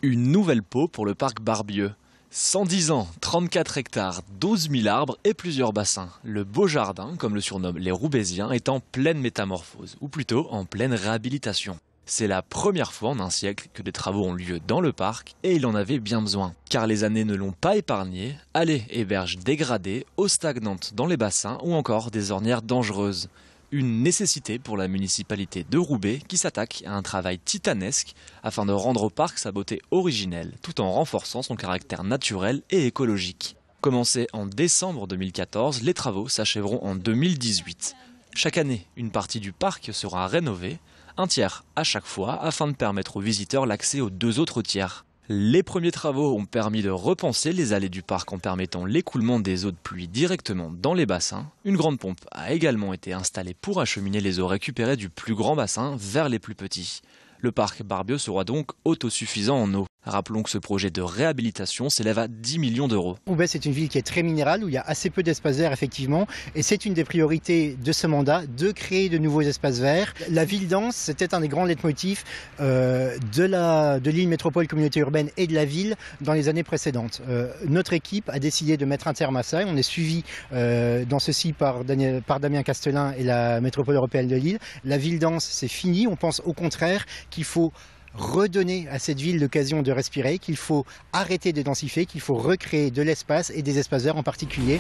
Une nouvelle peau pour le parc Barbieux. 110 ans, 34 hectares, 12 000 arbres et plusieurs bassins. Le beau jardin, comme le surnomment les Roubaisiens, est en pleine métamorphose, ou plutôt en pleine réhabilitation. C'est la première fois en un siècle que des travaux ont lieu dans le parc et il en avait bien besoin. Car les années ne l'ont pas épargné, allées et berges dégradées, eau stagnante dans les bassins ou encore des ornières dangereuses. Une nécessité pour la municipalité de Roubaix qui s'attaque à un travail titanesque afin de rendre au parc sa beauté originelle tout en renforçant son caractère naturel et écologique. Commencés en décembre 2014, les travaux s'achèveront en 2018. Chaque année, une partie du parc sera rénovée, un tiers à chaque fois afin de permettre aux visiteurs l'accès aux deux autres tiers. Les premiers travaux ont permis de repenser les allées du parc en permettant l'écoulement des eaux de pluie directement dans les bassins. Une grande pompe a également été installée pour acheminer les eaux récupérées du plus grand bassin vers les plus petits. Le parc Barbieux sera donc autosuffisant en eau. Rappelons que ce projet de réhabilitation s'élève à 10 millions d'euros. Roubaix, c'est une ville qui est très minérale, où il y a assez peu d'espaces verts, effectivement. Et c'est une des priorités de ce mandat, de créer de nouveaux espaces verts. La ville dense, c'était un des grands leitmotifs de l'île métropole communauté urbaine et de la ville dans les années précédentes. Notre équipe a décidé de mettre un terme à ça. On est suivi dans ceci par Damien Castelin et la métropole européenne de Lille. La ville dense, c'est fini. On pense au contraire qu'il faut redonner à cette ville l'occasion de respirer, qu'il faut arrêter de densifier, qu'il faut recréer de l'espace et des espaces verts en particulier.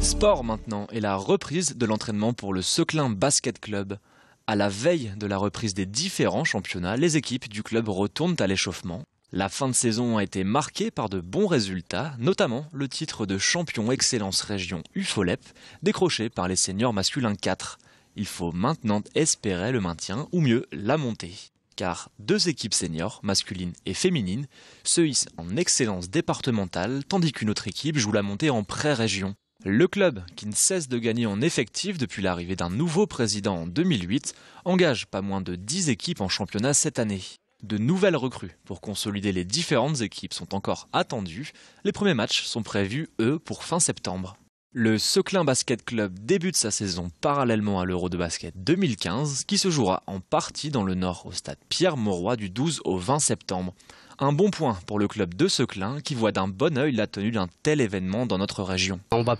Sport maintenant et la reprise de l'entraînement pour le Seclin Basket Club. À la veille de la reprise des différents championnats, les équipes du club retournent à l'échauffement. La fin de saison a été marquée par de bons résultats, notamment le titre de champion Excellence Région UFOLEP, décroché par les seniors masculins 4. Il faut maintenant espérer le maintien, ou mieux la montée. Car deux équipes seniors, masculines et féminines, se hissent en excellence départementale, tandis qu'une autre équipe joue la montée en pré-région. Le club, qui ne cesse de gagner en effectif depuis l'arrivée d'un nouveau président en 2008, engage pas moins de 10 équipes en championnat cette année. De nouvelles recrues pour consolider les différentes équipes sont encore attendues. Les premiers matchs sont prévus, eux, pour fin septembre. Le Seclin Basket Club débute sa saison parallèlement à l'Euro de basket 2015 qui se jouera en partie dans le Nord au stade Pierre-Mauroy du 12 au 20 septembre. Un bon point pour le club de Seclin qui voit d'un bon œil la tenue d'un tel événement dans notre région. On va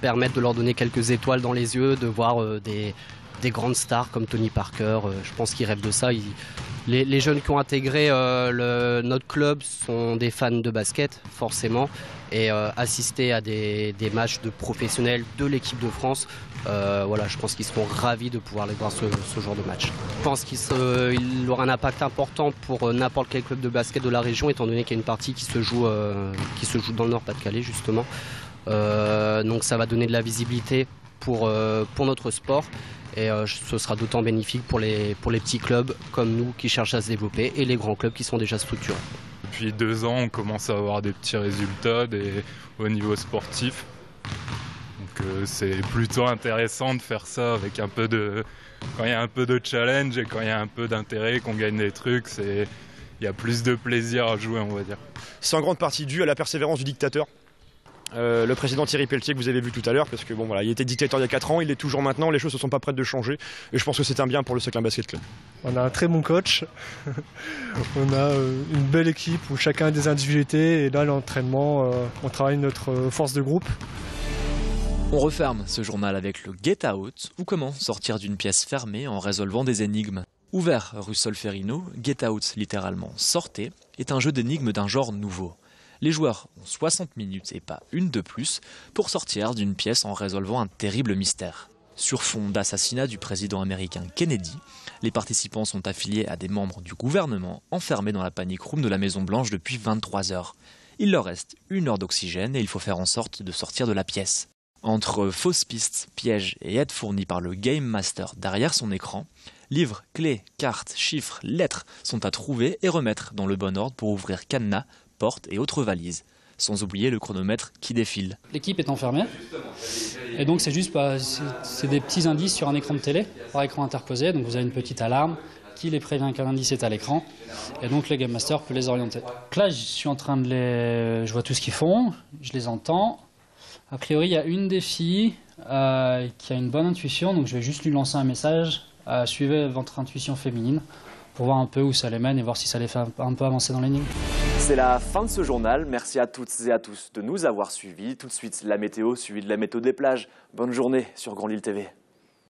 permettre de leur donner quelques étoiles dans les yeux, de voir des grandes stars comme Tony Parker. Je pense qu'ils rêvent de ça. Les jeunes qui ont intégré notre club sont des fans de basket, forcément. Et assister à des matchs de professionnels de l'équipe de France, je pense qu'ils seront ravis de pouvoir aller voir ce genre de match. Je pense qu'il aura un impact important pour n'importe quel club de basket de la région, étant donné qu'il y a une partie qui se joue dans le Nord-Pas-de-Calais, justement. Donc ça va donner de la visibilité pour notre sport. Et ce sera d'autant bénéfique pour les petits clubs comme nous qui cherchent à se développer et les grands clubs qui sont déjà structurés. Depuis 2 ans, on commence à avoir des petits résultats au niveau sportif. Donc c'est plutôt intéressant de faire ça avec quand il y a un peu de challenge et quand il y a un peu d'intérêt, qu'on gagne des trucs, il y a plus de plaisir à jouer, on va dire. C'est en grande partie dû à la persévérance du dictateur. Le président Thierry Pelletier que vous avez vu tout à l'heure, parce que il était dictateur il y a 4 ans, il est toujours maintenant, les choses ne sont pas prêtes de changer et je pense que c'est un bien pour le Seclin Basket Club. On a un très bon coach, on a une belle équipe où chacun a des individualités et là l'entraînement, on travaille notre force de groupe. On referme ce journal avec le Get Out, ou comment sortir d'une pièce fermée en résolvant des énigmes. Ouvert rue Solferino, Get Out, littéralement sortez, est un jeu d'énigmes d'un genre nouveau. Les joueurs ont 60 minutes et pas une de plus pour sortir d'une pièce en résolvant un terrible mystère. Sur fond d'assassinat du président américain Kennedy, les participants sont affiliés à des membres du gouvernement enfermés dans la panic room de la Maison Blanche depuis 23 heures. Il leur reste 1 heure d'oxygène et il faut faire en sorte de sortir de la pièce. Entre fausses pistes, pièges et aides fournies par le Game Master derrière son écran, livres, clés, cartes, chiffres, lettres sont à trouver et remettre dans le bon ordre pour ouvrir cadenas, portes et autres valises, sans oublier le chronomètre qui défile. L'équipe est enfermée, et donc c'est juste c'est des petits indices sur un écran de télé, par écran interposé, donc vous avez une petite alarme qui les prévient qu'un indice est à l'écran, et donc le Game Master peut les orienter. Donc là, je suis en train je vois tout ce qu'ils font, je les entends. A priori, il y a une des filles qui a une bonne intuition, donc je vais juste lui lancer un message, suivez votre intuition féminine. pour voir un peu où ça les mène et voir si ça les fait un peu avancer dans l'énigme. C'est la fin de ce journal. Merci à toutes et à tous de nous avoir suivis. Tout de suite, la météo suivie de la météo des plages. Bonne journée sur Grand Lille TV.